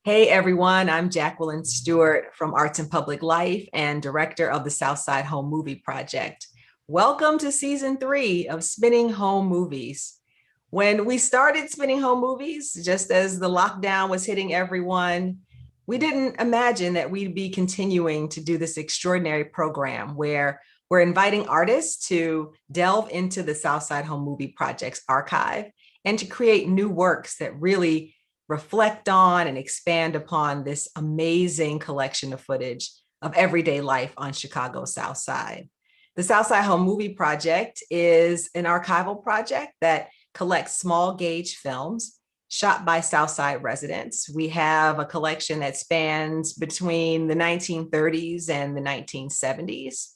Hey everyone, I'm Jacqueline Stewart from Arts and Public Life and director of the Southside Home Movie Project. Welcome to season 3 of Spinning Home Movies. When we started Spinning Home Movies, just as the lockdown was hitting everyone, we didn't imagine that we'd be continuing to do this extraordinary program where we're inviting artists to delve into the Southside Home Movie Project's archive and to create new works that really reflect on and expand upon this amazing collection of footage of everyday life on Chicago's South Side. The Southside Home Movie Project is an archival project that collects small gauge films shot by Southside residents. We have a collection that spans between the 1930s and the 1970s.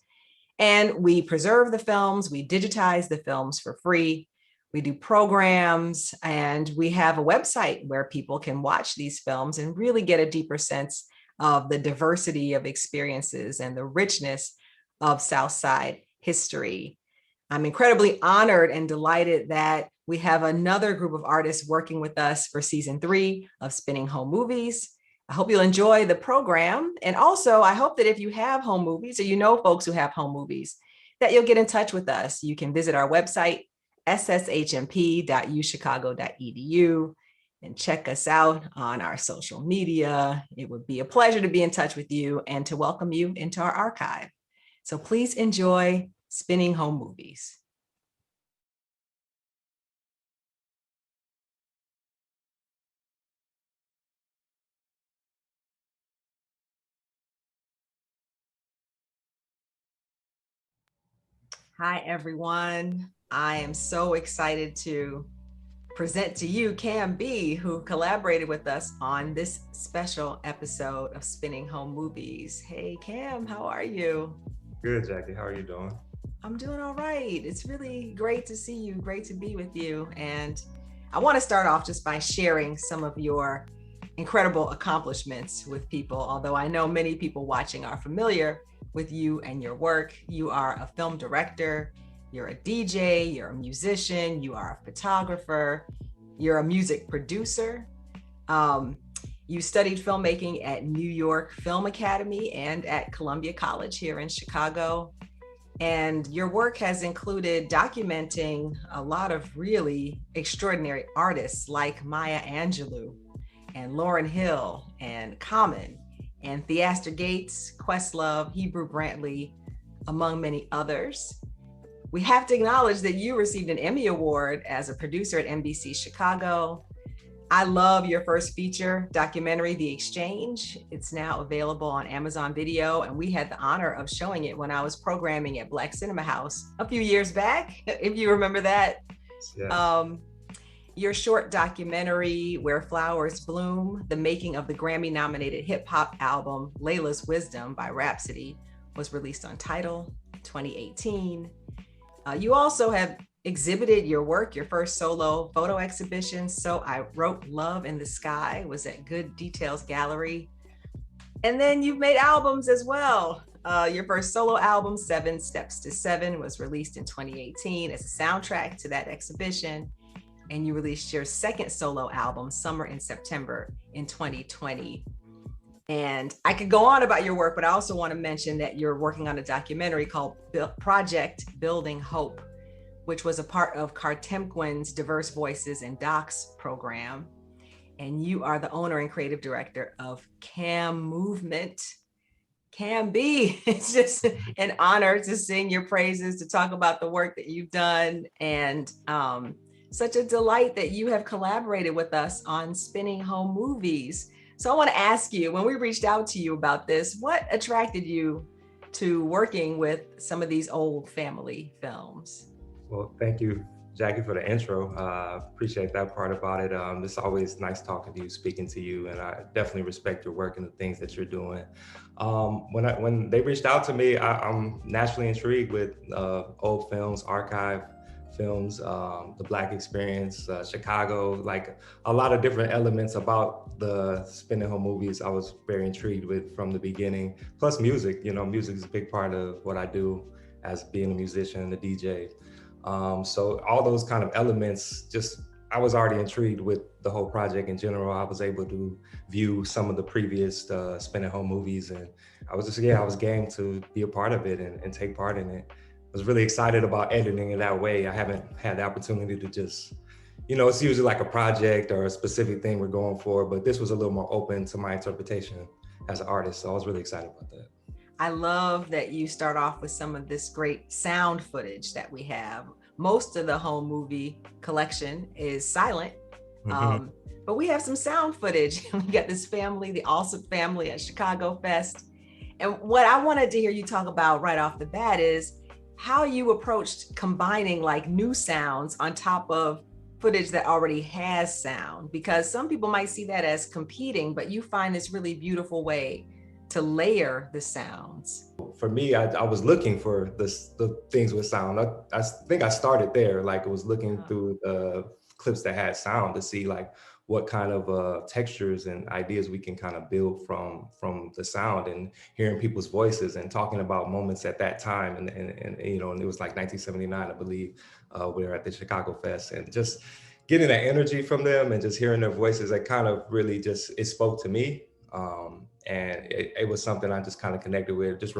And we preserve the films, we digitize the films for free. We do programs, and we have a website where people can watch these films and really get a deeper sense of the diversity of experiences and the richness of Southside history. I'm incredibly honored and delighted that we have another group of artists working with us for season 3 of Spinning Home Movies. I hope you'll enjoy the program. And also, I hope that if you have home movies or you know folks who have home movies, that you'll get in touch with us. You can visit our website, sshmp.uchicago.edu, and check us out on our social media. It would be a pleasure to be in touch with you and to welcome you into our archive. So please enjoy Spinning Home Movies. Hi, everyone. I am so excited to present to you Cam B, who collaborated with us on this special episode of Spinning Home Movies. Hey, Cam, how are you? Good, Jackie. How are you doing? I'm doing all right. It's really great to see you, great to be with you. And I want to start off just by sharing some of your incredible accomplishments with people, although I know many people watching are familiar with you and your work. You are a film director, you're a DJ, you're a musician, you are a photographer, you're a music producer. You studied filmmaking at New York Film Academy and at Columbia College here in Chicago. And your work has included documenting a lot of really extraordinary artists like Maya Angelou and Lauryn Hill and Common and Theaster Gates, Questlove, Hebrew Brantley, among many others. We have to acknowledge that you received an Emmy Award as a producer at NBC Chicago. I love your first feature documentary, The Exchange. It's now available on Amazon Video, and we had the honor of showing it when I was programming at Black Cinema House a few years back, if you remember that. Yes. Your short documentary, Where Flowers Bloom, the making of the Grammy-nominated hip-hop album, Layla's Wisdom by Rhapsody, was released on Tidal 2018. You also have exhibited your work, your first solo photo exhibition, So I Wrote Love in the Sky, was at Good Details Gallery. And then you've made albums as well. Your first solo album, 7 Steps to 7, was released in 2018 as a soundtrack to that exhibition. And you released your second solo album, Summer in September, in 2020. And I could go on about your work, but I also want to mention that you're working on a documentary called Project Building Hope, which was a part of Cartemquin's Diverse Voices and Docs program. And you are the owner and creative director of Cam Movement. Cam B, it's just an honor to sing your praises, to talk about the work that you've done, and such a delight that you have collaborated with us on Spinning Home Movies. So I want to ask you, when we reached out to you about this, what attracted you to working with some of these old family films? Well, thank you, Jackie, for the intro. Appreciate that part about it. It's always nice talking to you, speaking to you, and I definitely respect your work and the things that you're doing. When they reached out to me, I'm naturally intrigued with old films, archive films, the Black experience, Chicago, like a lot of different elements about the Spinning Home Movies I was very intrigued with from the beginning. Plus music, music is a big part of what I do as being a musician and a DJ. So all those kind of elements just I was already intrigued with the whole project in general. I was able to view some of the previous Spinning Home movies, and I was game to be a part of it and take part in it. I was really excited about editing in that way. I haven't had the opportunity to just, it's usually like a project or a specific thing we're going for, but this was a little more open to my interpretation as an artist. So I was really excited about that. I love that you start off with some of this great sound footage that we have. Most of the home movie collection is silent, but we have some sound footage. We got this family, the Alsop family at Chicago Fest. And what I wanted to hear you talk about right off the bat is how you approached combining like new sounds on top of footage that already has sound, because some people might see that as competing, but you find this really beautiful way to layer the sounds. For me, I was looking for the things with sound. I think I started there, like I was looking through the clips that had sound to see like what kind of textures and ideas we can kind of build from the sound, and hearing people's voices and talking about moments at that time. And it was like 1979, I believe, we were at the Chicago Fest, and just getting that energy from them and just hearing their voices, that kind of really it spoke to me. And it was something I just kind of connected with, just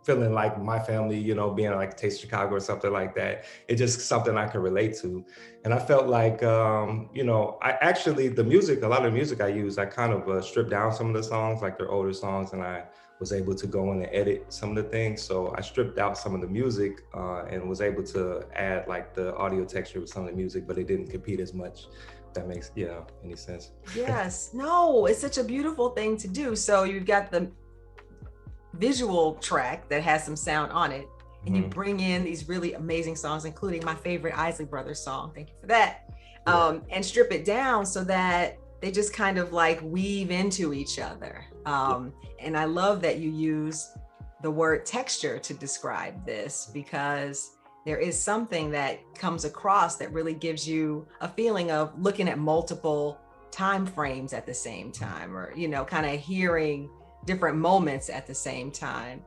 feeling like my family, being like Taste Chicago or something like that. It's just something I could relate to. And I felt like, I actually, a lot of the music I use, I kind of stripped down some of the songs, like their older songs, and I was able to go in and edit some of the things. So I stripped out some of the music and was able to add like the audio texture with some of the music, but it didn't compete as much. That makes any sense. Yes, no, it's such a beautiful thing to do. So you've got the visual track that has some sound on it, and you bring in these really amazing songs, including my favorite Isley Brothers song, thank you for that, and strip it down so that they just kind of like weave into each other. And I love that you use the word texture to describe this, because there is something that comes across that really gives you a feeling of looking at multiple time frames at the same time, or, kind of hearing different moments at the same time.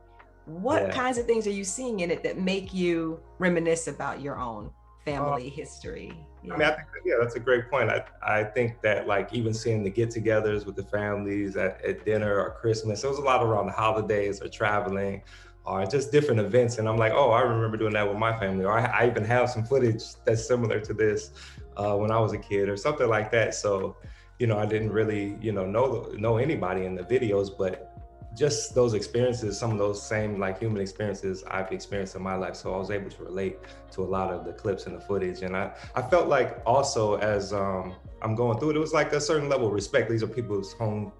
What kinds of things are you seeing in it that make you reminisce about your own family history? I mean, I think that's a great point. I think that like even seeing the get-togethers with the families at dinner or Christmas, there was a lot around the holidays or traveling or just different events. And I'm like, oh, I remember doing that with my family. Or I even have some footage that's similar to this when I was a kid or something like that. So, I didn't really, know anybody in the videos, but just those experiences, some of those same like human experiences I've experienced in my life. So I was able to relate to a lot of the clips and the footage. And I felt like also as I'm going through it, it was like a certain level of respect. These are people's home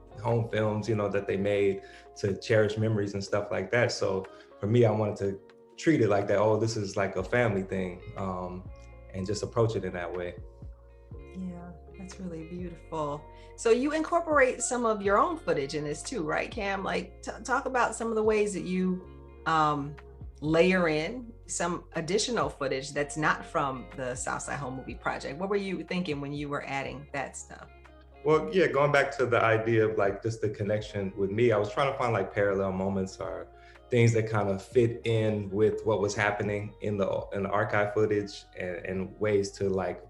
films, that they made to cherish memories and stuff like that. So for me, I wanted to treat it like that. Oh, this is like a family thing, and just approach it in that way. Yeah, that's really beautiful. So you incorporate some of your own footage in this too, right, Cam? Like talk about some of the ways that you layer in some additional footage that's not from the Southside Home Movie Project. What were you thinking when you were adding that stuff? Well, yeah, going back to the idea of like just the connection with me, I was trying to find like parallel moments or things that kind of fit in with what was happening in the archive footage, and ways to like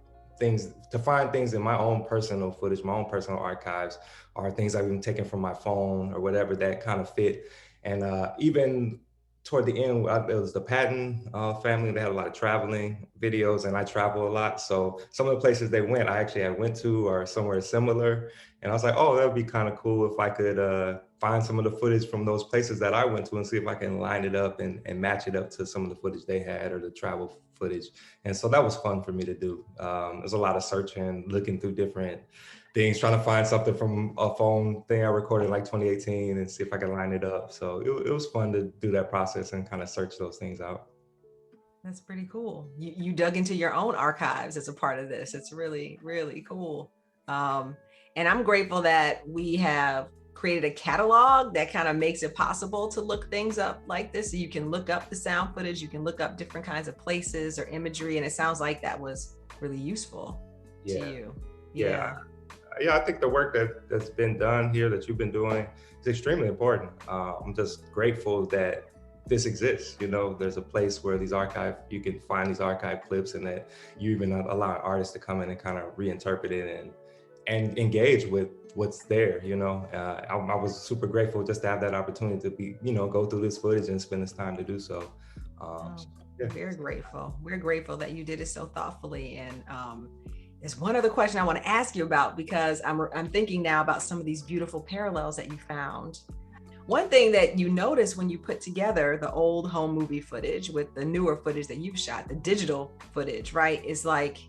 find things in my own personal footage, my own personal archives, or things I've even taken from my phone or whatever that kind of fit. And even toward the end, it was the Patton family. They had a lot of traveling videos, and I travel a lot. So some of the places they went, I actually went to, or somewhere similar. And I was like, oh, that would be kind of cool if I could find some of the footage from those places that I went to and see if I can line it up and match it up to some of the footage they had or the travel footage. And so that was fun for me to do. There's a lot of searching, looking through different things, trying to find something from a phone thing I recorded in like 2018 and see if I can line it up. So it was fun to do that process and kind of search those things out. That's pretty cool. You dug into your own archives as a part of this. It's really, really cool. And I'm grateful that we have created a catalog that kind of makes it possible to look things up like this. So you can look up the sound footage, you can look up different kinds of places or imagery. And it sounds like that was really useful to you. Yeah, I think the work that's been done here, that you've been doing, is extremely important. I'm just grateful that this exists. You know, there's a place where you can find these archive clips, and that you even allow artists to come in and kind of reinterpret it and engage with what's there. You know, I was super grateful just to have that opportunity to be, you know, go through this footage and spend this time to do so. Yeah. Very grateful. We're grateful that you did it so thoughtfully. And there's one other question I want to ask you about, because I'm thinking now about some of these beautiful parallels that you found. One thing that you notice when you put together the old home movie footage with the newer footage that you've shot, the digital footage, right, is like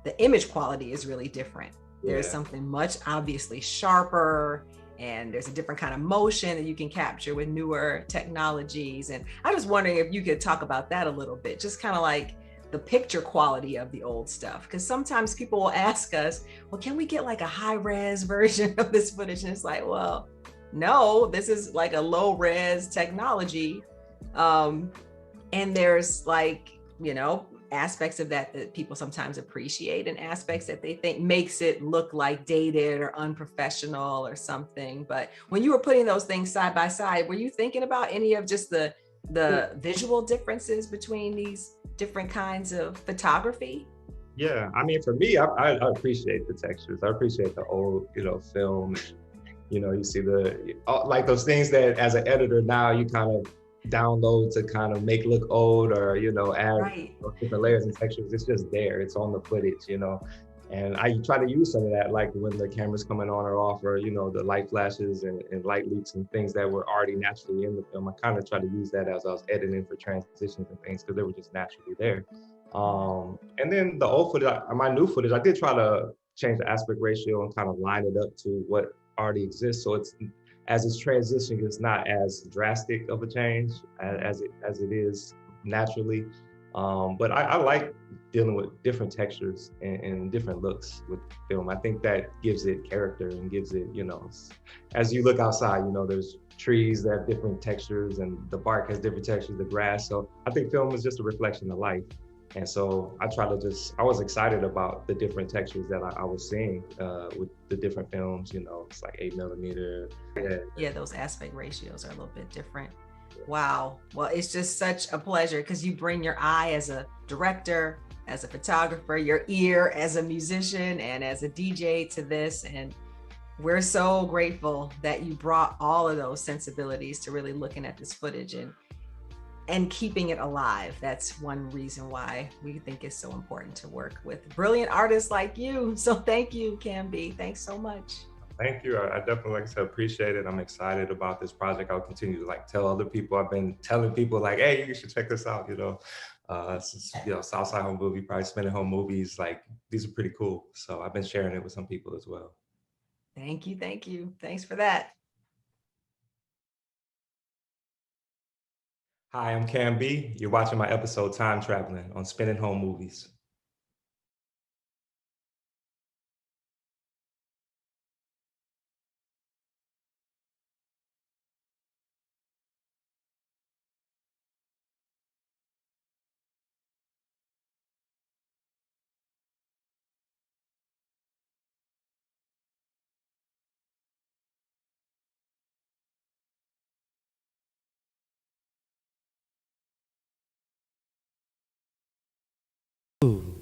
the image quality is really different. Yeah. There's something much obviously sharper, and there's a different kind of motion that you can capture with newer technologies. And I was wondering if you could talk about that a little bit, just kind of like the picture quality of the old stuff. Because sometimes people will ask us, well, can we get like a high res version of this footage? And it's like, well, no, this is like a low res technology. And there's like, you know, aspects of that people sometimes appreciate, and aspects that they think makes it look like dated or unprofessional or something. But when you were putting those things side by side, were you thinking about any of just the visual differences between these different kinds of photography? Yeah, I mean, for me, I appreciate the textures. I appreciate the old, you know, film. You know, you see like those things that as an editor now you kind of download to kind of make look old, or, you know, add different layers and textures. It's just there, it's on the footage, you know. And I try to use some of that, like when the camera's coming on or off, or, you know, the light flashes and light leaks and things that were already naturally in the film. I kind of try to use that as I was editing for transitions and things, because they were just naturally there. And then the old footage, my new footage, I did try to change the aspect ratio and kind of line it up to what already exists. So as it's transitioning, it's not as drastic of a change as it is naturally. But I like dealing with different textures and different looks with film. I think that gives it character and gives it, you know, as you look outside, you know, there's trees that have different textures and the bark has different textures, the grass. So I think film is just a reflection of life. And so I was excited about the different textures that I was seeing with the different films, you know, it's like 8mm. Yeah, those aspect ratios are a little bit different. Wow. Well, it's just such a pleasure, because you bring your eye as a director, as a photographer, your ear as a musician and as a DJ to this. And we're so grateful that you brought all of those sensibilities to really looking at this footage and keeping it alive. That's one reason why we think it's so important to work with brilliant artists like you. So thank you, Camby. Thanks so much. Thank you. I definitely, like I said, appreciate it. I'm excited about this project. I'll continue to like tell other people. I've been telling people like, hey, you should check this out, you know. You know, Southside Home Movie, probably Spinning Home Movies, like these are pretty cool. So I've been sharing it with some people as well. Thank you. Thank you. Thanks for that. Hi, I'm Cam B. You're watching my episode Time Traveling on Spinning Home Movies.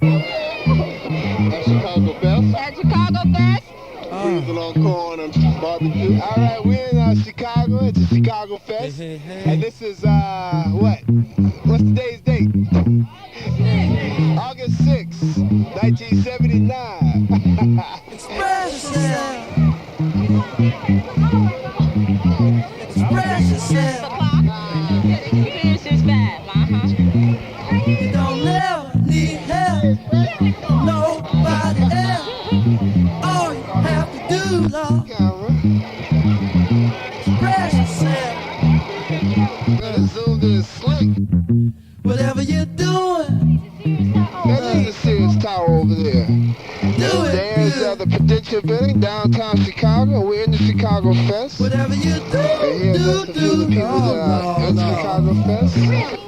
At Chicago Fest. At Chicago Fest. Cruising on corn and barbecue. All right, we're in Chicago. It's a Chicago Fest. And this is, what's today's date? August 6th, 1979. Express yourself. Express yourself. Experience is fast, You don't never need help. Nobody else. All you have to do, Lord, express yourself. Better zoom this slick. Whatever you're doing, That is the Sears Tower over there. do it There's good. the Prudential Building, downtown Chicago. We're in the Chicago Fest. Whatever you And here's just a few of the people that are in the Chicago Fest.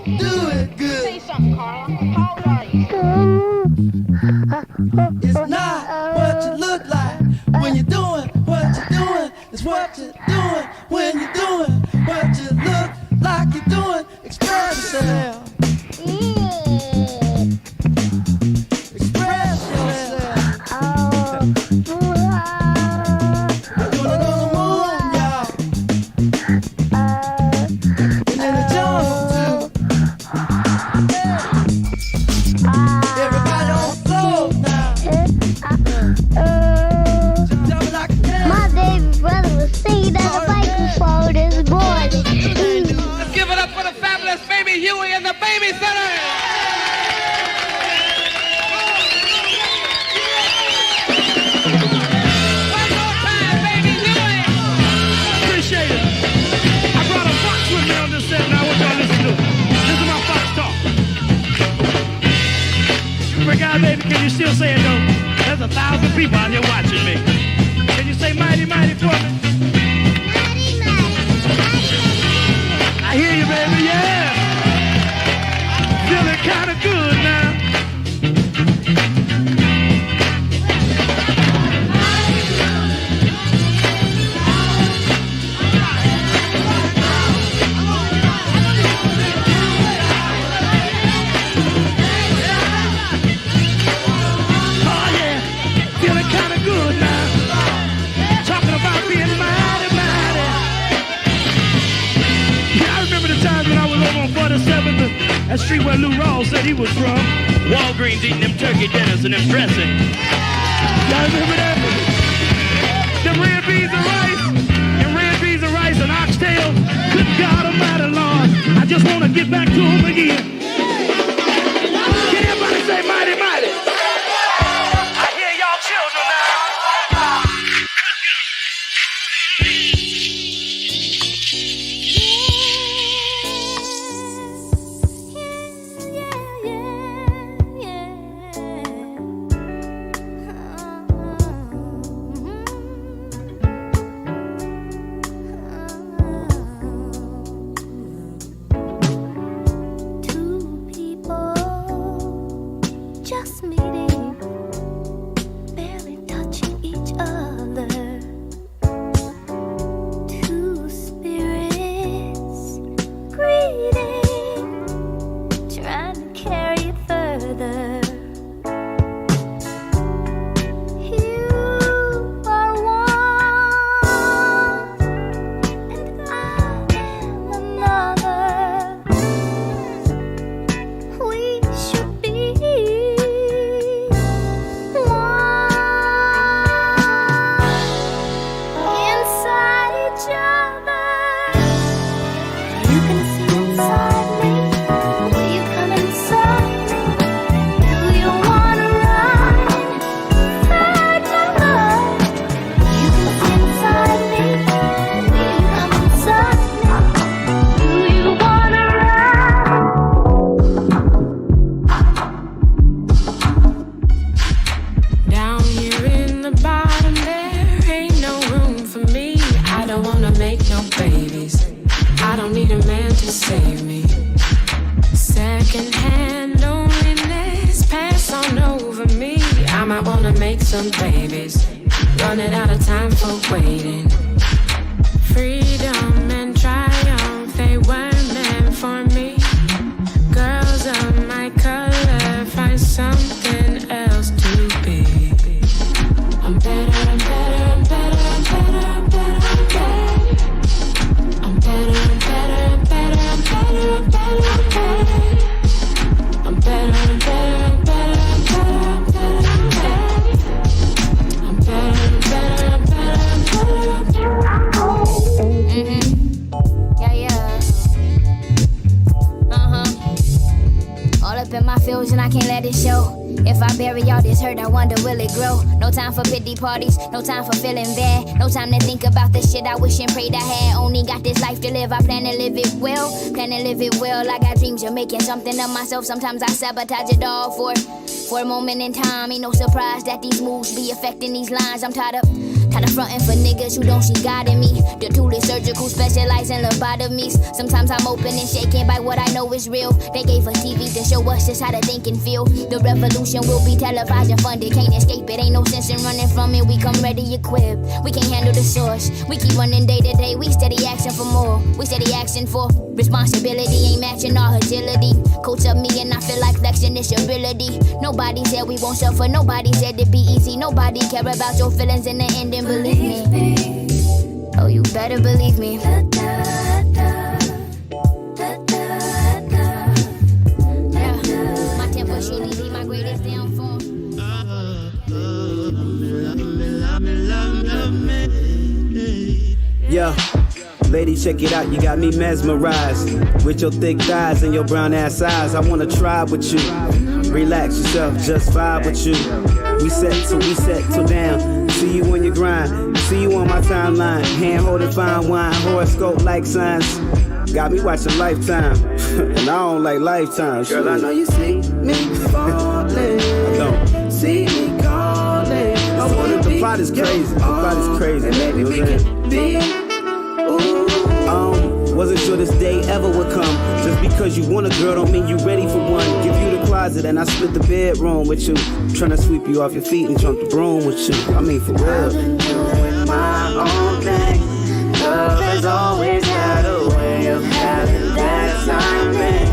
do it good. Say something, Carla. How old are you? It's not what you look like when you're doing what you're doing. It's what you're doing when you're doing what you look like you're doing. still say it though. There's 1,000 people out here watching me. Can you say mighty, mighty for me? Mighty, mighty. I hear you, baby, yeah. Feeling kind of good now. That street where Lou Rawls said he was from. Walgreens eating them turkey dinners and them dressing. Y'all remember that? Them red beans and rice and oxtail. Good God Almighty, Lord. I just want to get back to them again. Can everybody say mighty, mighty? I hear y'all children now. Parties, no time for feeling bad, no time to think about the shit I wish and prayed I had. Only got this life to live, I plan to live it well, I got dreams of making something of myself. Sometimes I sabotage it all for a moment in time. Ain't no surprise that these moves be affecting these lines. I'm tired of fronting for niggas who don't see God in me. The tool is surgical, specialize in lobotomies. Sometimes I'm open and shaken by what I know is real. They gave us TV to show us just how to think and feel. The revolution will be televised and funded, can't escape it. Ain't no sense in running from it. We come ready equipped, we can't handle the source. We keep running day to day, we steady action for more. We steady action for responsibility, ain't matching our agility. Coach up me and I feel like flexing this ability. Nobody said we won't suffer, nobody said it'd be easy. Nobody care about your feelings in the end, and believe me. Oh, you better believe me. My tempo surely be my greatest downfall. Yeah, lady, check it out, you got me mesmerized with your thick thighs and your brown ass eyes. I wanna try with you. Relax yourself, just vibe with you. We settle down. See you on your grind, see you on my timeline. Hand holding fine wine, horoscope like signs. Got me watching Lifetime, and I don't like Lifetime. Girl, I know you see me falling. I don't. see me calling. The plot is crazy. The plot is crazy. And maybe we can be. Wasn't sure this day ever would come. Just because you want a girl don't mean you ready for one. Give you the closet and I split the bedroom with you. Tryna sweep you off your feet and jump the broom with you. I mean, for real. I've been doing my own thing. Love has always had a way of having that timing.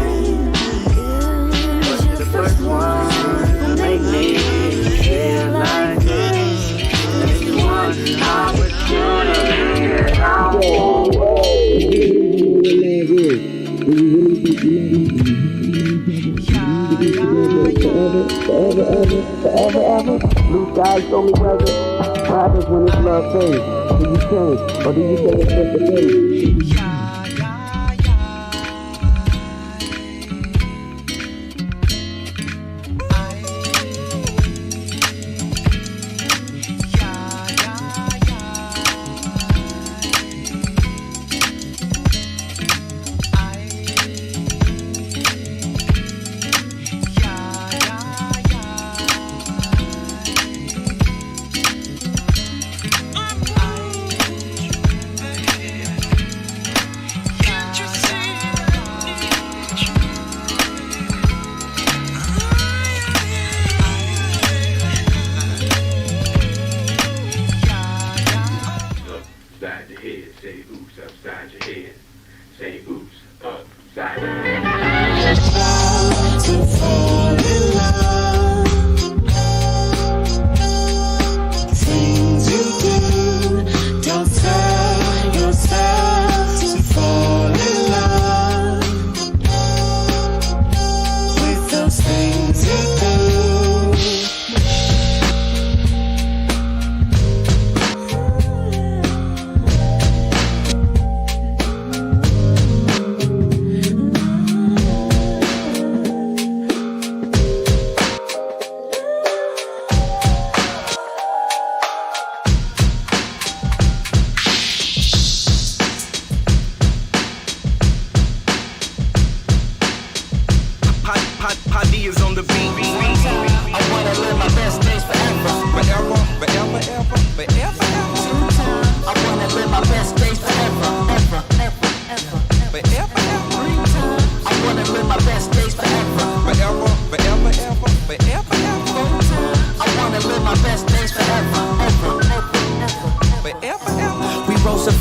But you're the first one to make me feel like this. It's one opportunity and I won't Forever. Blue skies show me weather. What happens when this love fades? Do you change or do you say it's just a phase?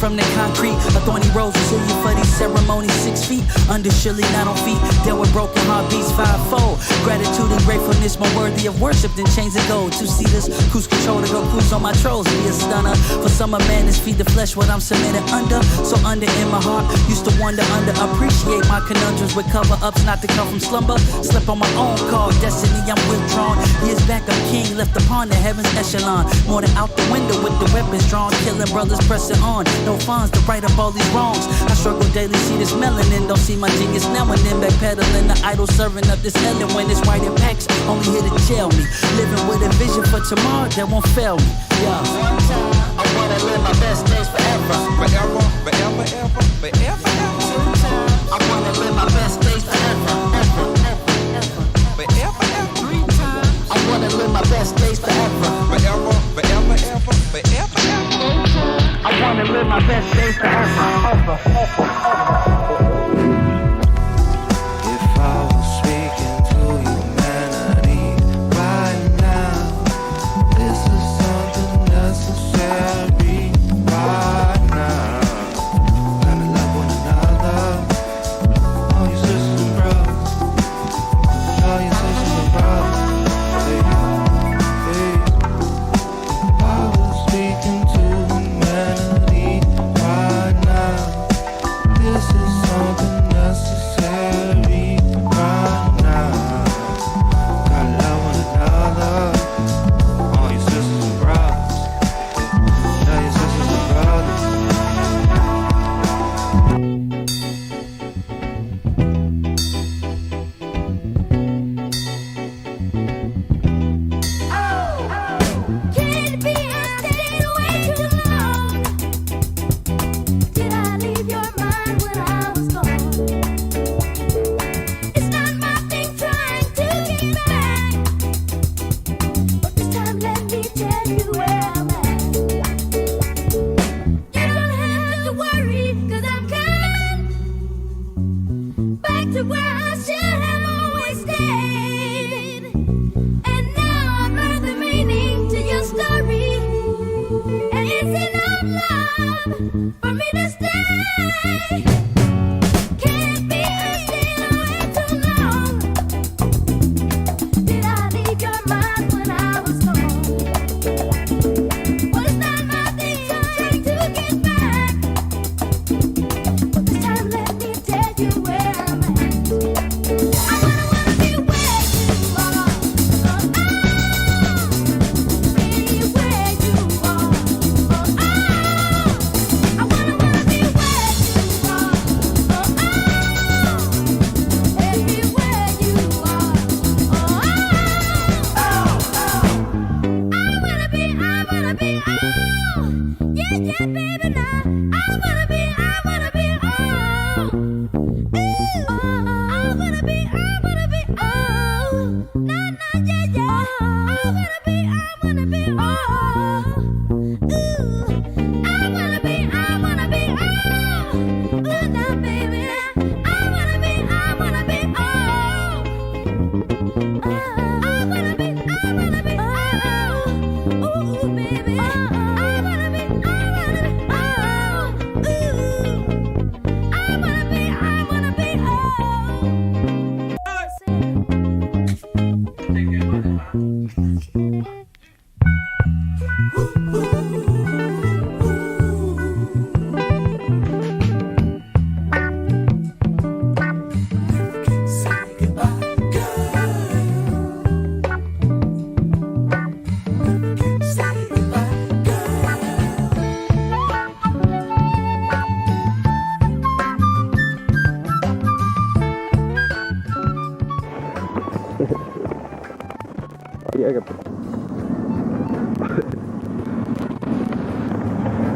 From the concrete, a thorny rose was here for these ceremonies. 6 feet under Shirley, not on feet. Dealt with broken heartbeats fivefold. Gratitude and gratefulness more worthy of worship than chains of gold. 2 seaters, cruise control to go cruise on my trolls. Be a stunner for summer madness, feed the flesh what I'm cemented under. So under in my heart, used to wonder under. Appreciate my conundrums with cover ups, not to come from slumber. Slip on my own call, destiny I'm withdrawn. Years back I'm king, left upon the heavens echelon. More than out the window with the weapons drawn, killing brothers pressing on. No funds to right up all these wrongs. I struggle daily, see this melanin. Don't see my genius now and then. Backpedaling the idol, serving up this Ellen when it's white in packs. Only here to jail me. Living with a vision for tomorrow that won't fail me. Yeah. One time, I wanna live my best days forever. Forever, forever, ever, forever, ever. 2 times, I wanna live my best days forever. Ever, ever, ever. Forever, ever. 3 times, I wanna live my best days forever. Forever, forever, ever, forever, ever. 4 times, I wanna live my best days forever. Ever, ever, ever. If I was speaking to humanity right now, this is something necessary right now. Gotta love one another. All your sisters and brothers. All your sisters and brothers. Hey, hey. If I was speaking to humanity right now, this is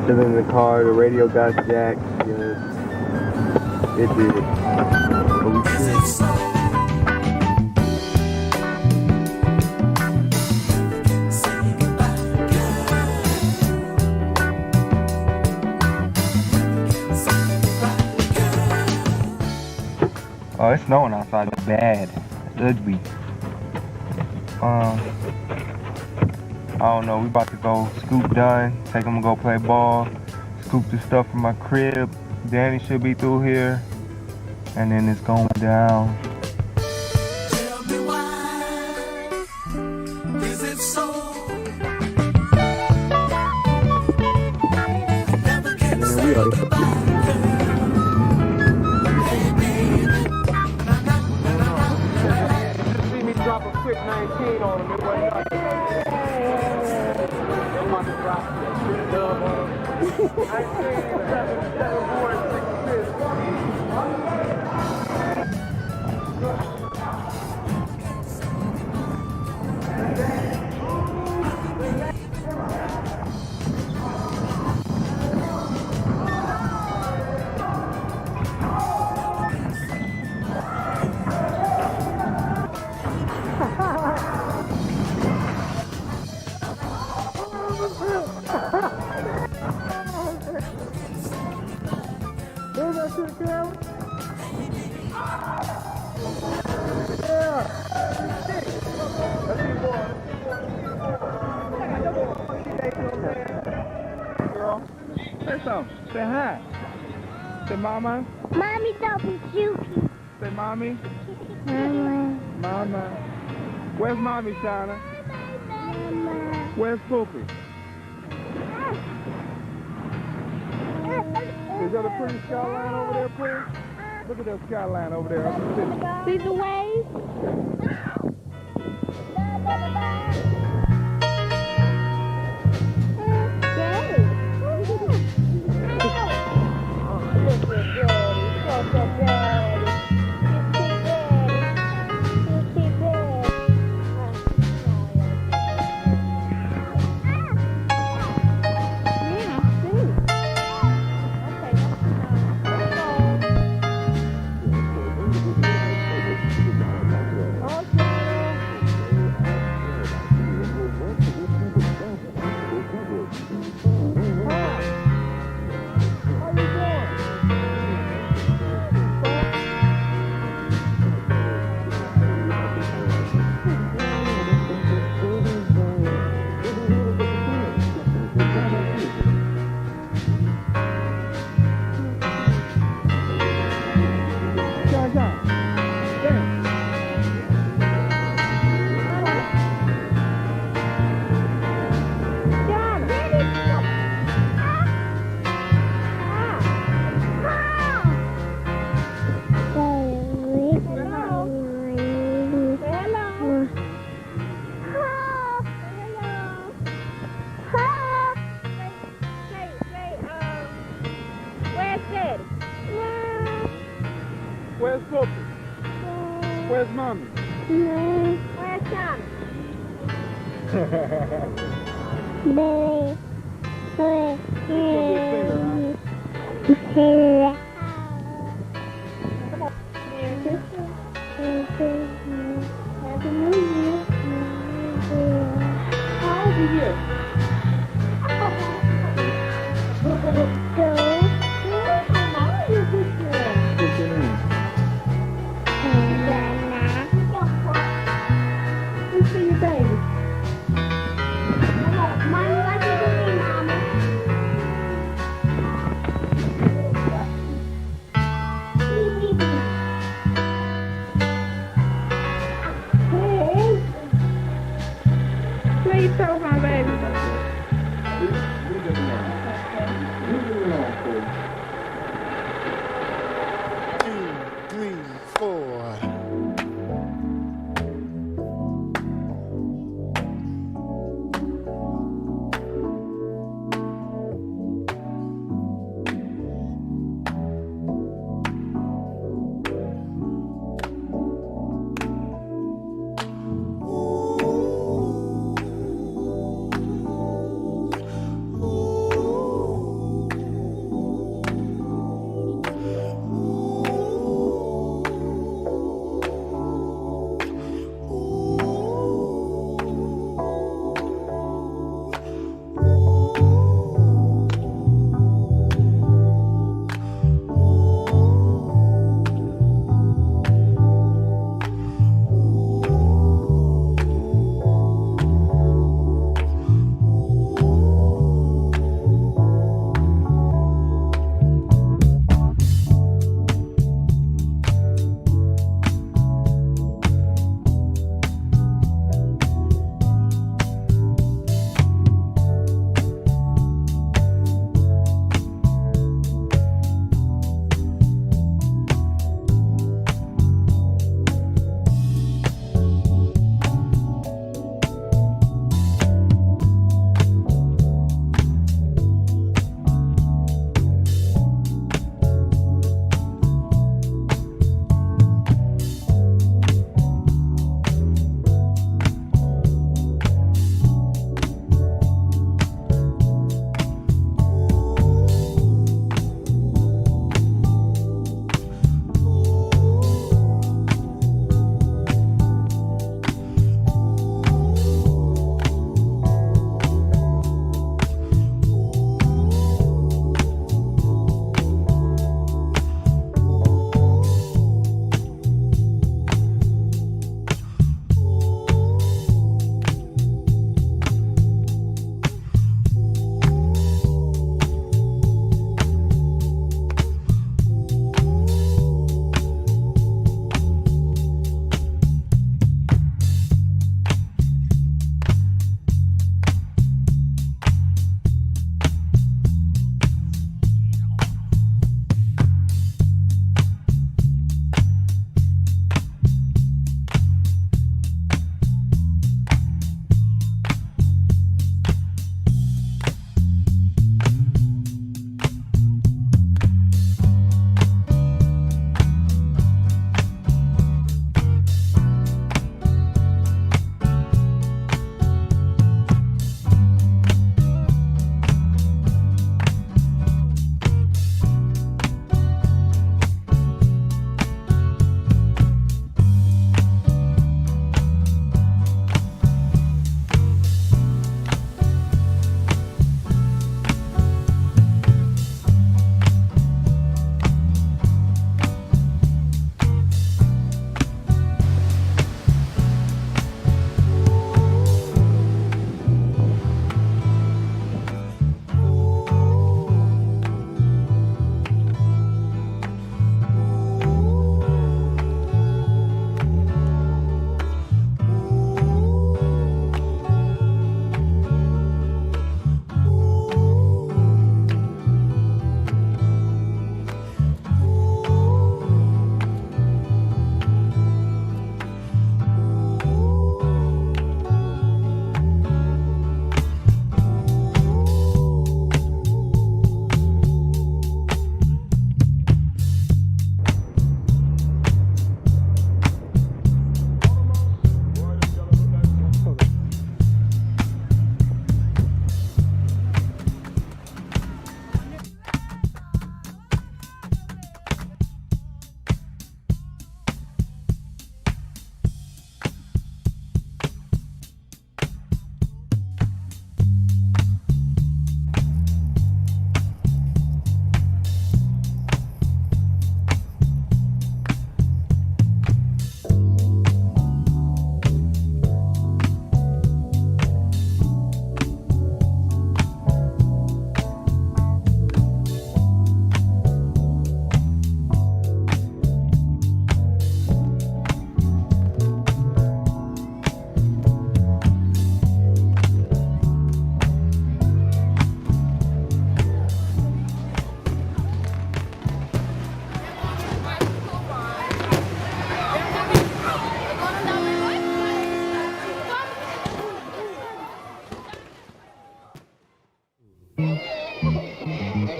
Chilling in the car, the radio got jacked. Yeah, it did. But we should. Oh, it's snowing outside. It's bad. It's ugly. I don't know. We about to go scoop done. Take them to go play ball. Scoop the stuff from my crib. Danny should be through here. And then it's going down. Tell me why is it so? Never can say goodbye. See me drop a quick 19 on him. It wasn't nothing. I'm about to drop a quick dub on him. 19, 7 boards, 6 assists. Say something. Say hi. Say mama. Mommy, don't be cute. Say mommy. Mama. Mama. Where's mommy, Shana? Mama. Where's Poopy? Is that a pretty skyline over there, please? Look at that skyline over there. See the waves? Where's Poopy? Where's mommy? Where's John?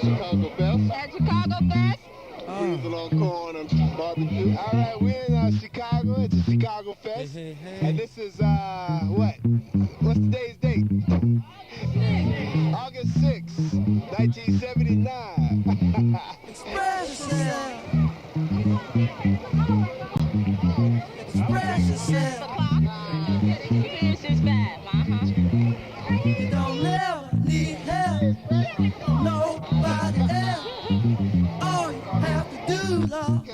Chicago Fest. At Chicago Fest. Cruising on corn and barbecue. All right, we're in Chicago. It's a Chicago Fest. And this is, what? What's today's date? August 6th, 1979. Express yourself. Express yourself. Finish this bad, You don't never need help. Nobody else. All you have to do, Lord,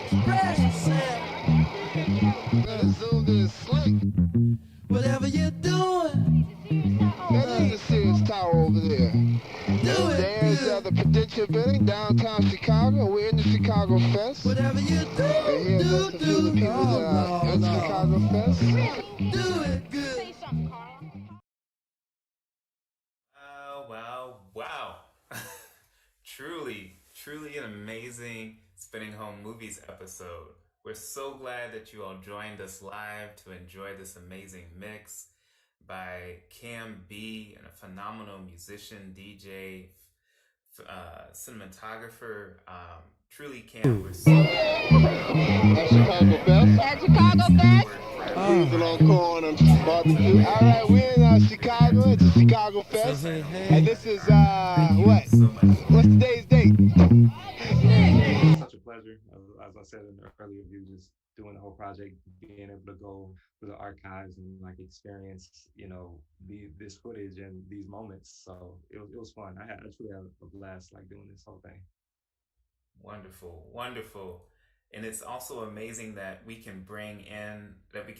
express yourself. Better zoom this slick. Whatever you're doing, That is a serious tower over there. do it There's good. the Prudential Building, downtown Chicago. We're in the Chicago Fest. Whatever you And here's just a few of the people that are at Chicago Fest. do it good. Say something, Carl. Wow. Truly an amazing Spinning Home Movies episode. We're so glad that you all joined us live to enjoy this amazing mix by Cam B, and a phenomenal musician, DJ, cinematographer. Truly, Cam, we're so At Chicago Fest. At Chicago Fest. Cruising on corn and barbecue. All right, we're in Chicago. It's a Chicago Fest. And this is, what? What's today's date? Such a pleasure. As I said in the earlier view, just doing the whole project, being able to go through the archives and like experience, this footage and these moments. So it was fun. I truly had a blast like doing this whole thing. Wonderful. And it's also amazing that we can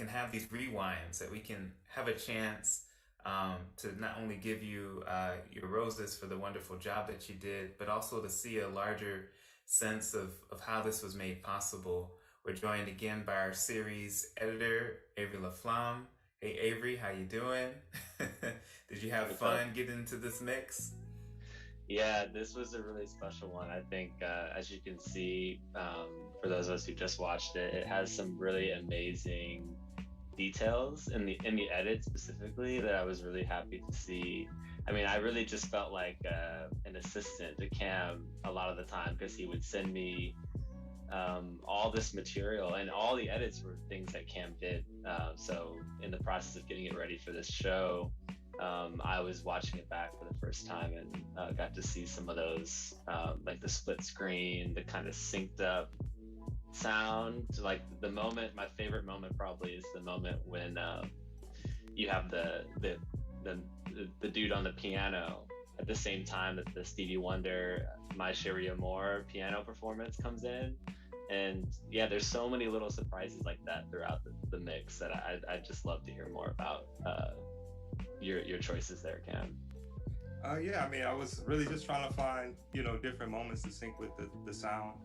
have these rewinds, that we can have a chance to not only give you your roses for the wonderful job that you did, but also to see a larger sense of how this was made possible. We're joined again by our series editor, Avery LaFlamme. Hey Avery, how you doing? Did you have fun getting into this mix? Yeah, this was a really special one. I think, as you can see, for those of us who just watched it, it has some really amazing details in the edit specifically that I was really happy to see. I mean, I really just felt like an assistant to Cam a lot of the time, because he would send me all this material, and all the edits were things that Cam did. So in the process of getting it ready for this show, I was watching it back for the first time and got to see some of those, like the split screen, the kind of synced up sound. Like my favorite moment probably is the moment when you have the dude on the piano at the same time that the Stevie Wonder My Sherry Amore piano performance comes in. And yeah, there's so many little surprises like that throughout the mix that I'd just love to hear more about your choices there, Cam. Yeah, I mean, I was really just trying to find, different moments to sync with the sound.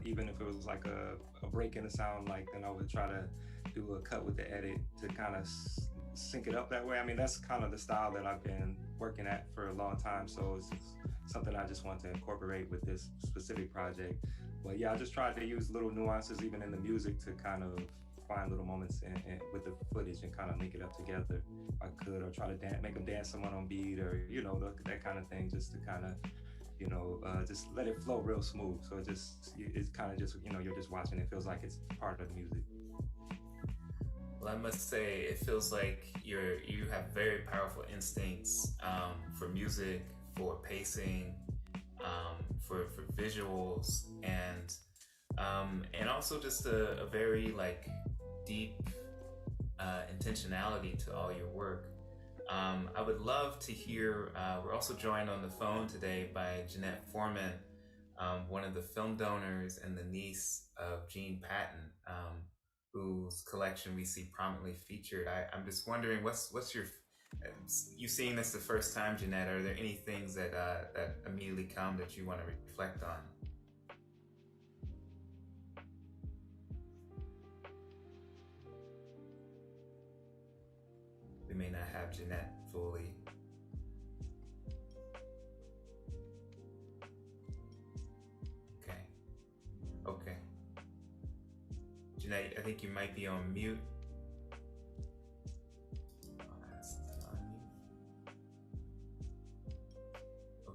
Even if it was like a break in the sound, then I would try to do a cut with the edit to kind of sync it up that way. I mean, that's kind of the style that I've been working at for a long time. So it's something I just want to incorporate with this specific project. But yeah, I just tried to use little nuances even in the music to kind of find little moments with the footage and kind of link it up together if I could, or try to make them dance someone on beat, or that kind of thing, just to kind of just let it flow real smooth. So it's kind of just you're just watching, it feels like it's part of the music. Well, I must say, it feels like you have very powerful instincts for music, for pacing, for visuals, and also just a very deep intentionality to all your work. I would love to hear, we're also joined on the phone today by Jeanette Foreman, one of the film donors and the niece of Gene Patton, whose collection we see prominently featured. I'm just wondering, what's your, you seeing this the first time, Jeanette, are there any things that immediately come that you want to reflect on? We may not have Jeanette fully. Okay. Jeanette, I think you might be on mute.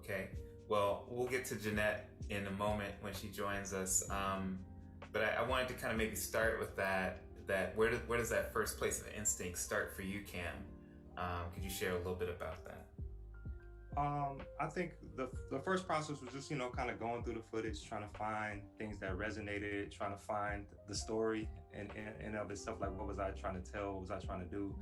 Okay. Well, we'll get to Jeanette in a moment when she joins us. But I wanted to kind of maybe start with that where does that first place of instinct start for you, Cam? Could you share a little bit about that? I think the first process was just, kind of going through the footage, trying to find things that resonated, trying to find the story and of itself, like what was I trying to tell, what was I trying to do?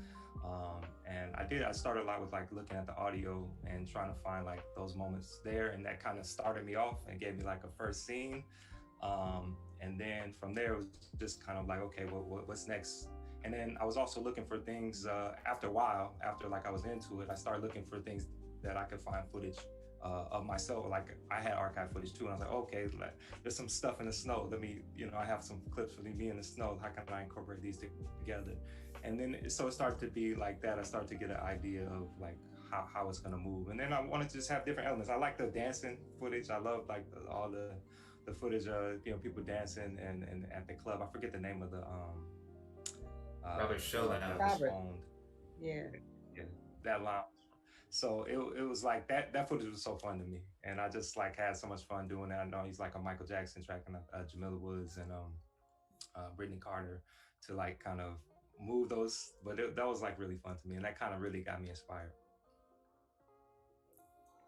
And I started a lot with like looking at the audio and trying to find like those moments there, and that kind of started me off and gave me like a first scene. And then from there, it was just kind of like, okay, what's next? And then I was also looking for things after a while, after like I was into it, I started looking for things that I could find footage of myself. Like I had archive footage too, and I was like, okay, there's some stuff in the snow. Let me, I have some clips of me in the snow. How can I incorporate these together? And then so it started to be like that. I started to get an idea of like how it's gonna move. And then I wanted to just have different elements. I like the dancing footage. I love like all the footage of people dancing and at the club. I forget the name of the Robert Showland. Yeah, that lounge. So it was like that footage was so fun to me, and I just like had so much fun doing that. I know he's like a Michael Jackson tracking Jamila Woods and Brittany Carter to like kind of move those, but that was like really fun to me, and that kind of really got me inspired.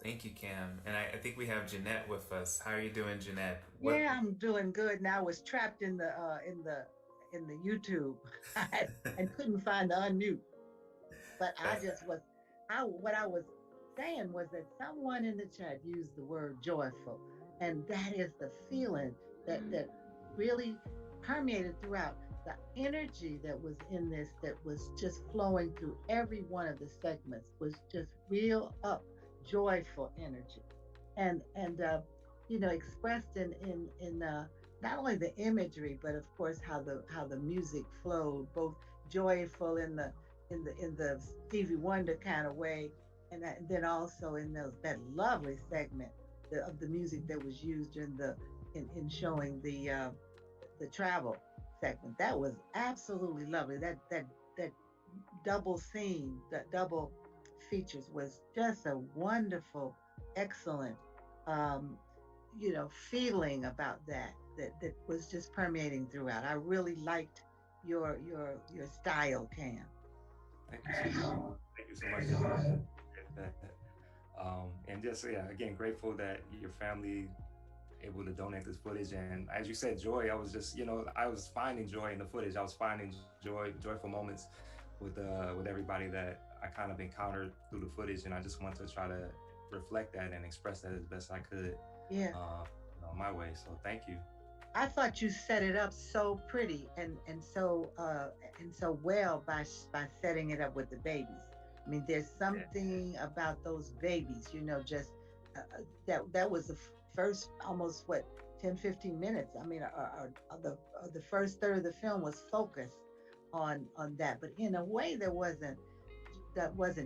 Thank you, Cam. And I think we have Jeanette with us. How are you doing, Jeanette? Yeah, I'm doing good. Now I was trapped in the YouTube and couldn't find the unmute, but what I was saying was that someone in the chat used the word joyful, and that is the feeling that really permeated throughout. The energy that was in this, that was just flowing through every one of the segments, was just real up, joyful energy, and expressed in not only the imagery, but of course how the music flowed, both joyful in the Stevie Wonder kind of way, and then also in that lovely segment of the music that was used in showing the travel segment. That was absolutely lovely. That double scene, that double features was just a wonderful, excellent feeling about that was just permeating throughout. I really liked your style, Cam. Thank you so much. And just again, grateful that your family able to donate this footage. And as you said, joy, I was just, I was finding joy in the footage. I was finding joyful moments with everybody that I kind of encountered through the footage, and I just want to try to reflect that and express that as best I could. Yeah. My way. So thank you. I thought you set it up so pretty and so well by setting it up with the babies. I mean, there's something about those babies, just that was the first almost 10-15 minutes. I mean, the first third of the film was focused on that, but in a way that wasn't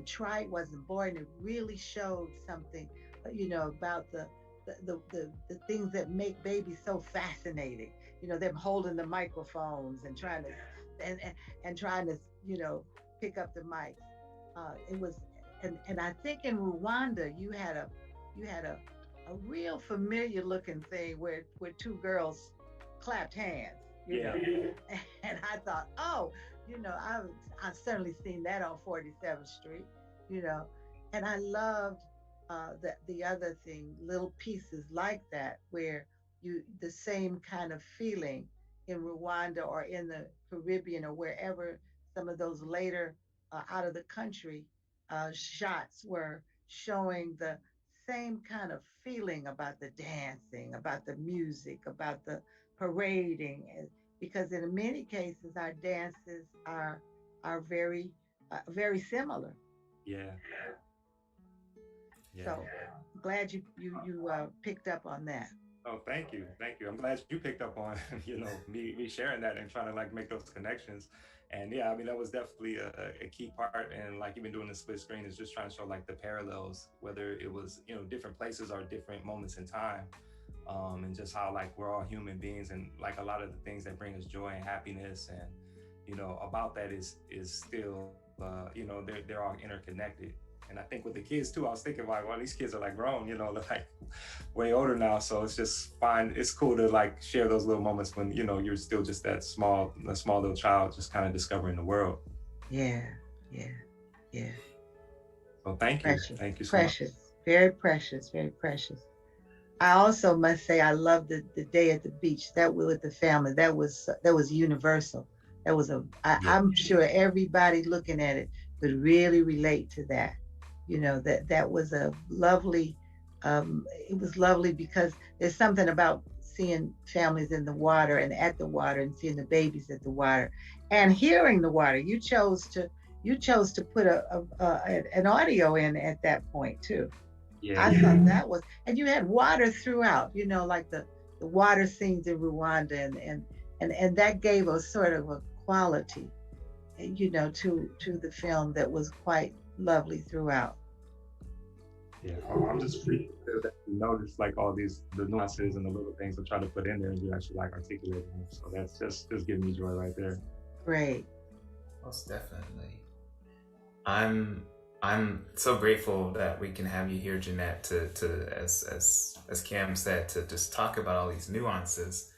trite, wasn't boring. It really showed something, about the things that make babies so fascinating. Them holding the microphones and trying to pick up the mics. It was, and I think in Rwanda you had a real familiar looking thing where two girls clapped hands. You know? And I thought, I've certainly seen that on 47th Street, and I loved the other thing, little pieces like that, where the same kind of feeling in Rwanda or in the Caribbean or wherever some of those later out of the country shots were showing the same kind of feeling about the dancing, about the music, about the parading, because in many cases our dances are very very similar. Yeah. So glad you picked up on that. Oh, thank you. I'm glad you picked up on me sharing that and trying to like make those connections. And yeah, I mean, that was definitely a key part. And like even doing the split screen is just trying to show like the parallels, whether it was different places or different moments in time, and just how like we're all human beings, and like a lot of the things that bring us joy and happiness and about that is still they're all interconnected. And I think with the kids too, I was thinking like, well, these kids are like grown, you know, they're like way older now. So it's just fine. It's cool to like share those little moments when, you know, you're still just a small little child, just kind of discovering the world. Yeah. So thank you. Precious. Thank you so Precious. much. Very precious. Very precious. I also must say I loved the day at the beach. That with the family. That was universal. That was I'm sure everybody looking at it could really relate to that. You know, that was a lovely. It was lovely because there's something about seeing families in the water and at the water and seeing the babies at the water and hearing the water. You chose to put an audio in at that point too. Yeah. I thought that was, and you had water throughout, you know, like the water scenes in Rwanda, and that gave a sort of a quality, you know, to the film that was quite lovely throughout. Yeah, I'm just free that you notice like all the nuances and the little things I try to put in there, and you actually like articulating them. So that's just giving me joy right there. Great. Most definitely. I'm so grateful that we can have you here, Jeanette, to as Cam said, to just talk about all these nuances.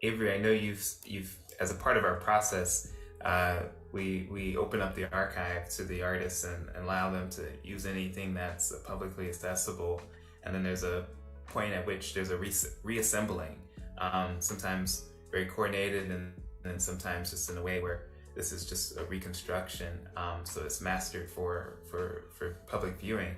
Avery, I know you've as a part of our process, we open up the archive to the artists and allow them to use anything that's publicly accessible. And then there's a point at which there's a reassembling, sometimes very coordinated, and then sometimes just in a way where this is just a reconstruction, so it's mastered for public viewing.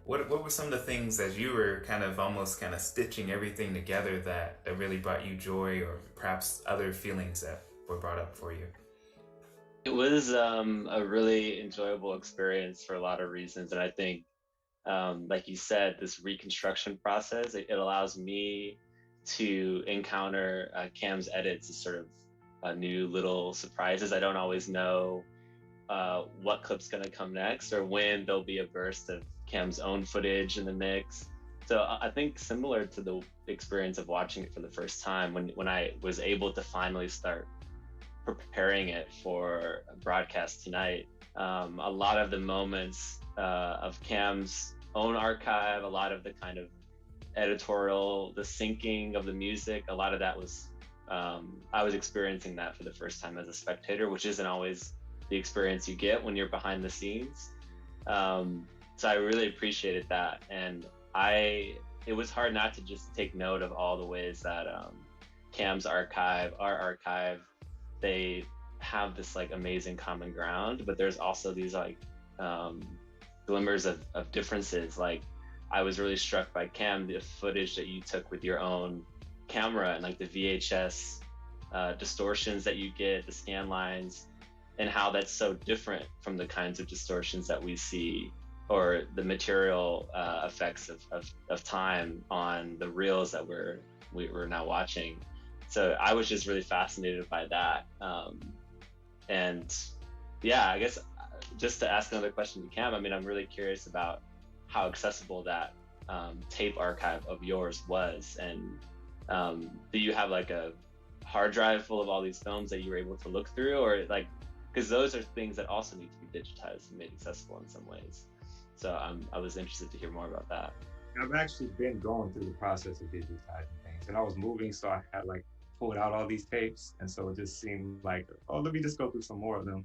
What were some of the things as you were almost stitching everything together that really brought you joy, or perhaps other feelings that were brought up for you? It was a really enjoyable experience for a lot of reasons, and I think, like you said, this reconstruction process, it allows me to encounter Cam's edits as sort of new little surprises. I don't always know what clip's gonna come next or when there'll be a burst of Cam's own footage in the mix. So I think similar to the experience of watching it for the first time, when I was able to finally start preparing it for a broadcast tonight, a lot of the moments of Cam's own archive, a lot of the kind of editorial, the syncing of the music, a lot of that was I was experiencing that for the first time as a spectator, which isn't always the experience you get when you're behind the scenes. So I really appreciated that. And it was hard not to just take note of all the ways that Cam's archive, our archive, they have this like amazing common ground, but there's also these like glimmers of differences. Like I was really struck by Cam, the footage that you took with your own camera and like the VHS distortions that you get, the scan lines, and how that's so different from the kinds of distortions that we see, or the material effects of time on the reels that we're now watching. So I was just really fascinated by that. And yeah, I guess just to ask another question to Cam, I mean, I'm really curious about how accessible that tape archive of yours was. And do you have like a hard drive full of all these films that you were able to look through, or like, because those are things that also need to be digitized and made accessible in some ways. So I was interested to hear more about that. I've actually been going through the process of digitizing things, and I was moving, so I had like pulled out all these tapes, and so it just seemed like, oh, let me just go through some more of them.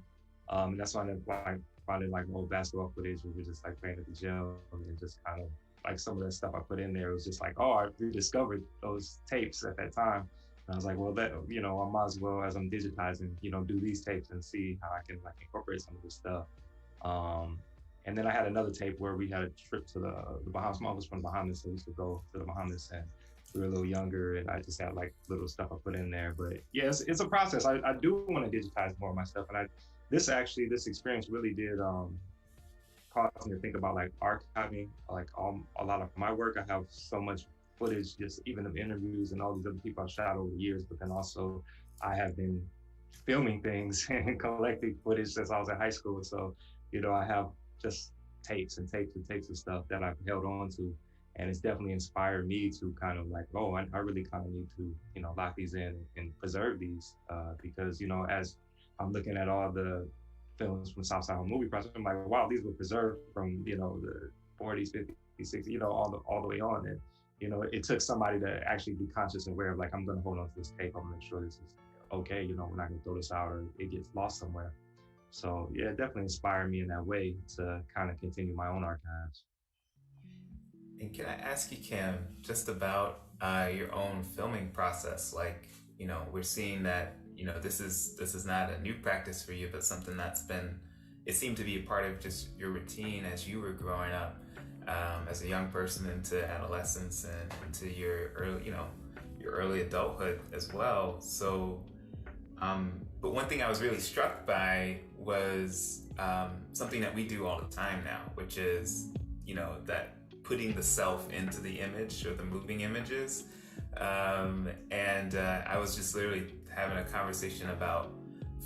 And that's when I ended up finding like old basketball footage. We were just like playing at the gym, and just kind of like some of that stuff I put in there was just like, oh, I rediscovered those tapes at that time. And I was like, well, that, you know, I might as well, as I'm digitizing, you know, do these tapes and see how I can like incorporate some of this stuff. And then I had another tape where we had a trip to the Bahamas. Mom was from the Bahamas, so we used to go to the Bahamas, and we were a little younger, and I just had like little stuff I put in there. But yeah, it's a process. I do want to digitize more of my stuff, and this experience really did cause me to think about like archiving, like a lot of my work. I have so much footage, just even of interviews and all these other people I've shot over the years, but then also I have been filming things and collecting footage since I was in high school. So, you know, I have just tapes and tapes and tapes of stuff that I've held on to. And it's definitely inspired me to kind of like, oh, I really kind of need to, you know, lock these in and preserve these because, you know, as I'm looking at all the films from Southside Home Movie Project. I'm like, wow, these were preserved from, you know, the 40s, 50s, 60s, you know, all the way on. And, you know, it took somebody to actually be conscious and aware of like, I'm going to hold on to this tape. I'm going to make sure this is okay. You know, we're not going to throw this out or it gets lost somewhere. So yeah, it definitely inspired me in that way to kind of continue my own archives. And can I ask you, Kim, just about your own filming process? Like, you know, we're seeing that, you know, this is not a new practice for you, but something that's been, it seemed to be a part of just your routine as you were growing up, as a young person into adolescence and into your early, you know, your early adulthood as well. So, but one thing I was really struck by was something that we do all the time now, which is, you know, that putting the self into the image or the moving images. And I was just literally having a conversation about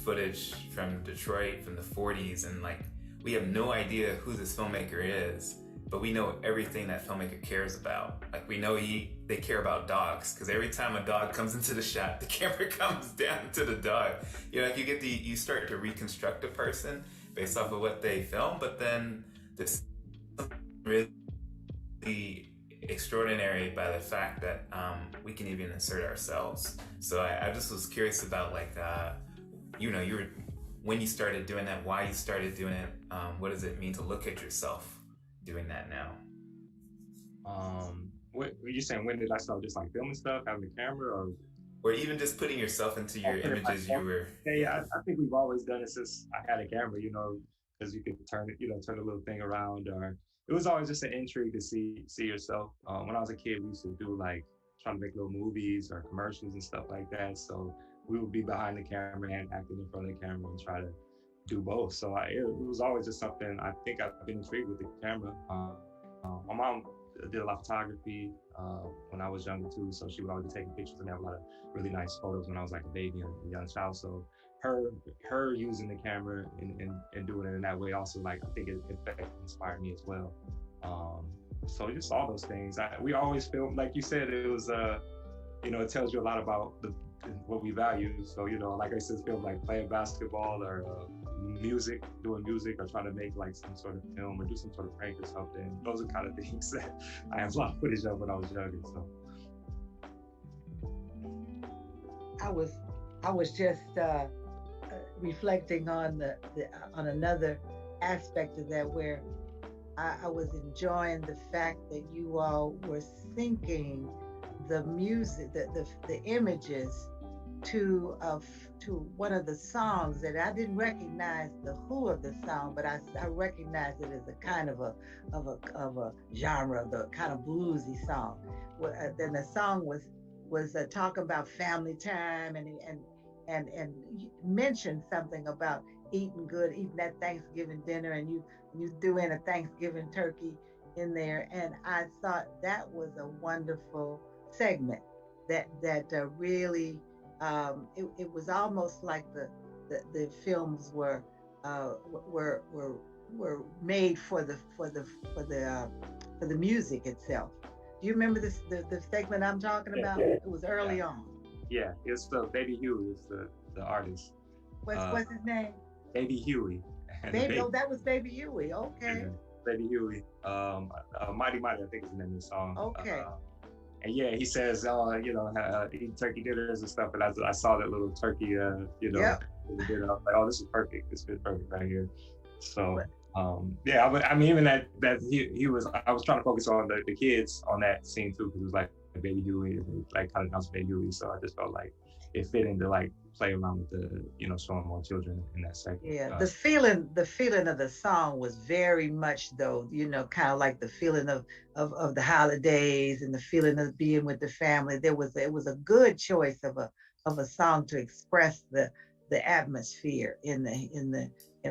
footage from Detroit from the 40s, and like, we have no idea who this filmmaker is, but we know everything that filmmaker cares about. Like, we know they care about dogs, because every time a dog comes into the shot, the camera comes down to the dog. You know, like you start to reconstruct a person based off of what they film, but then this really extraordinary by the fact that we can even insert ourselves. So I just was curious about like, you know, when you started doing that, why you started doing it, what does it mean to look at yourself doing that now? What were you saying? When did I start just like filming stuff, having a camera, or even just putting yourself into your images? You were. Yeah, I think we've always done it since I had a camera, you know, because you could turn a little thing around, or it was always just an intrigue to see yourself. When I was a kid, we used to do like trying to make little movies or commercials and stuff like that. So we would be behind the camera and acting in front of the camera and try to do both. So it was always just something I think I've been intrigued with the camera. My mom did a lot of photography when I was younger too, so she would always be taking pictures and have a lot of really nice photos when I was like a baby and a young child. So her using the camera and doing it in that way also, like, I think it inspired me as well. So just all those things. We always film, like you said, it was you know, it tells you a lot about what we value. So, you know, like I said, film like playing basketball or doing music or trying to make like some sort of film or do some sort of prank or something. Those are kind of things that I have a lot of footage of when I was younger. So I was just reflecting on on another aspect of that, where I was enjoying the fact that you all were syncing the music, the images to one of the songs that I didn't recognize the who of the song, but I recognized it as a kind of a genre, the kind of bluesy song. Then the song was talking about family time and mentioned something about eating that Thanksgiving dinner, and you threw in a Thanksgiving turkey in there, and I thought that was a wonderful segment that really it was almost like the films were made for the music itself. Do you remember the segment I'm talking about? It was early on. Yeah, it's Baby Huey is the artist. What's his name? Baby Huey. Oh, that was Baby Huey. Okay. Yeah, Baby Huey. Mighty Mighty, I think is the name of the song. Okay. And yeah, he says, you know, eat turkey dinners and stuff. And I saw that little turkey, you know, yep. Dinner. I was like, oh, this is perfect. This fits perfect right here. So, yeah, I mean, even that he was, I was trying to focus on the kids on that scene too, because it was like Baby Huey, like kind of announced Baby Huey. So I just felt like it fit into like play around with the, you know, showing more children in that segment. Yeah, the feeling of the song was very much, though, you know, kind of like the feeling of the holidays and the feeling of being with the family. It was a good choice of a song to express the atmosphere in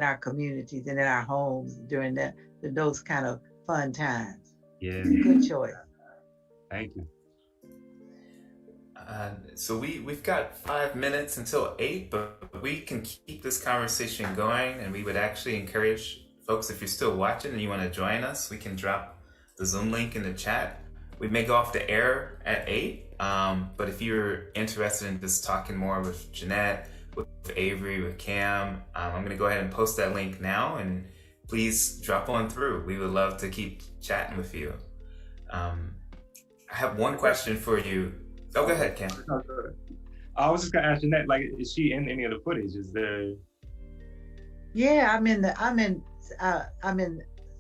our communities and in our homes during those kind of fun times. Yeah, good choice. Thank you. So we've got 5 minutes until 8, but we can keep this conversation going, and we would actually encourage folks, if you're still watching and you want to join us, we can drop the Zoom link in the chat. We may go off the air at 8, but if you're interested in just talking more with Jeanette with Avery, with Cam. I'm going to go ahead and post that link now, and please drop on through. We would love to keep chatting with you. I have one question for you. Oh, go ahead, Cam. I was just gonna ask Jeanette, like, is she in any of the footage? Is there? Yeah, I'm in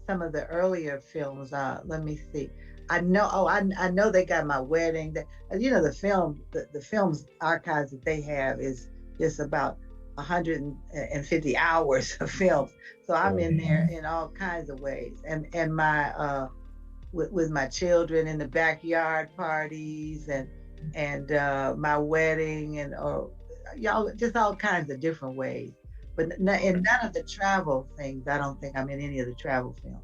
some of the earlier films. Let me see. I know they got my wedding. The films archives that they have is just about 150 hours of films. So I'm in there in all kinds of ways, and my with my children in the backyard parties and my wedding and y'all, just all kinds of different ways. But in none of the travel things, I don't think I'm in any of the travel films.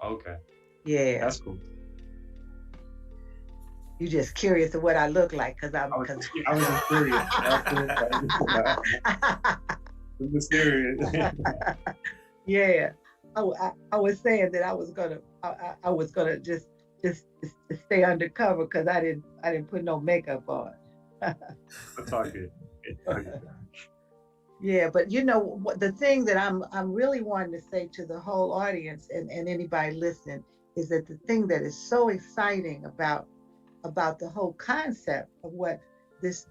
Okay. Yeah. That's cool. You just curious of what I look like, because I was just curious. It's mysterious. Yeah. I was saying that I was gonna just stay undercover because I didn't put no makeup on. That's all good. Yeah, but what the thing that I'm really wanting to say to the whole audience and anybody listening is that the thing that is so exciting about the whole concept of what this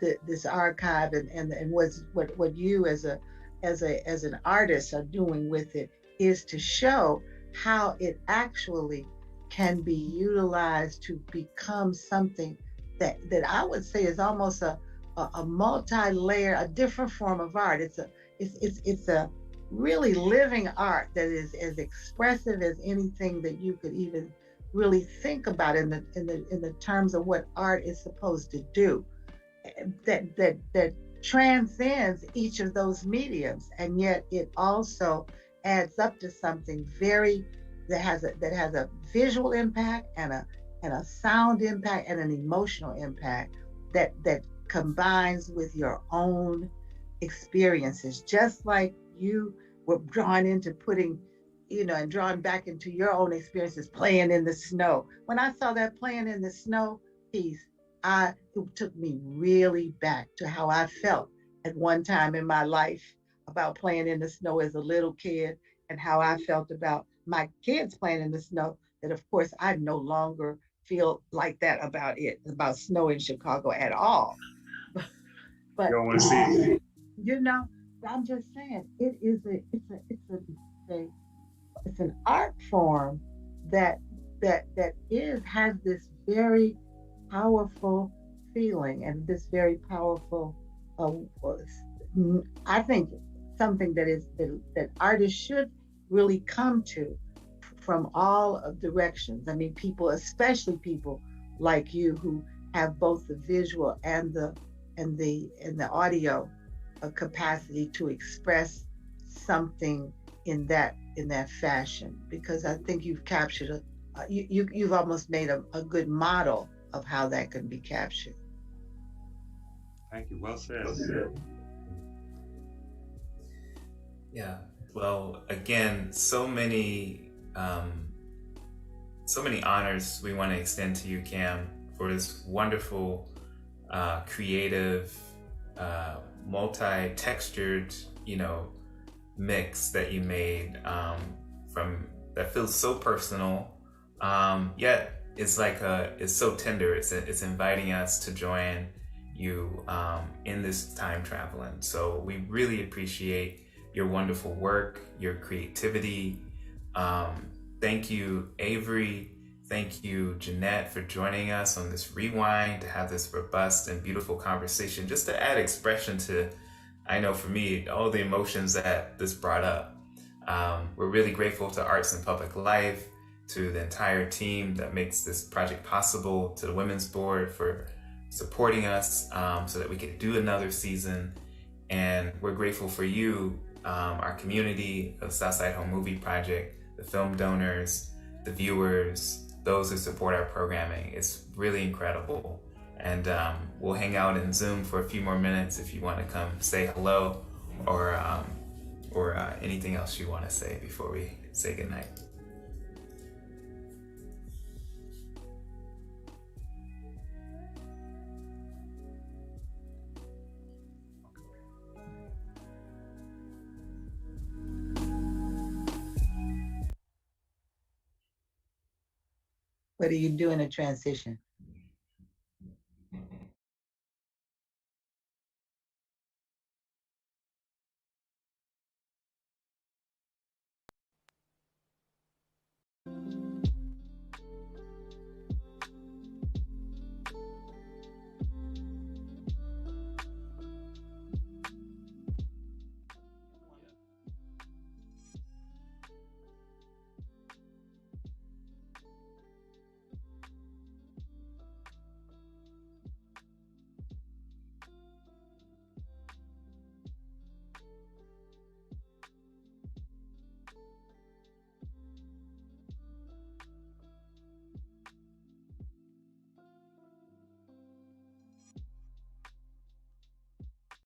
archive and what you as an artist are doing with it is to show how it actually can be utilized to become something that I would say is almost a multi-layer, a different form of art. It's a really living art that is as expressive as anything that you could even really think about in the terms of what art is supposed to do. That transcends each of those mediums, and yet it also adds up to something that has a visual impact and a sound impact and an emotional impact that combines with your own experiences, just like you were drawn into putting, and drawn back into your own experiences playing in the snow. When I saw that playing in the snow piece, it took me really back to how I felt at one time in my life about playing in the snow as a little kid, and how I felt about my kids playing in the snow, that of course I no longer feel like that about snow in Chicago at all. But you don't want to see it. I'm just saying it's an art form that has this very powerful feeling and this very powerful I think something that artists should really come to from all of directions. I mean, people, especially people like you who have both the visual and the audio capacity to express something in that fashion, because I think you've captured you've almost made a good model of how that can be captured. Thank you. Well said. Yeah. Well, again, so many honors we want to extend to you, Cam, for this wonderful, creative, multi-textured, mix that you made, that feels so personal, yet it's so tender. It's inviting us to join you in this time traveling. So we really appreciate your wonderful work, your creativity. Thank you, Avery. Thank you, Jeanette, for joining us on this rewind to have this robust and beautiful conversation, just to add expression to, I know for me, all the emotions that this brought up. We're really grateful to Arts and Public Life, to the entire team that makes this project possible, to the Women's Board for supporting us so that we could do another season. And we're grateful for you, our community of Southside Home Movie Project, the film donors, the viewers, those who support our programming. It's really incredible. And we'll hang out in Zoom for a few more minutes if you want to come say hello or anything else you want to say before we say goodnight. What do you do in a transition?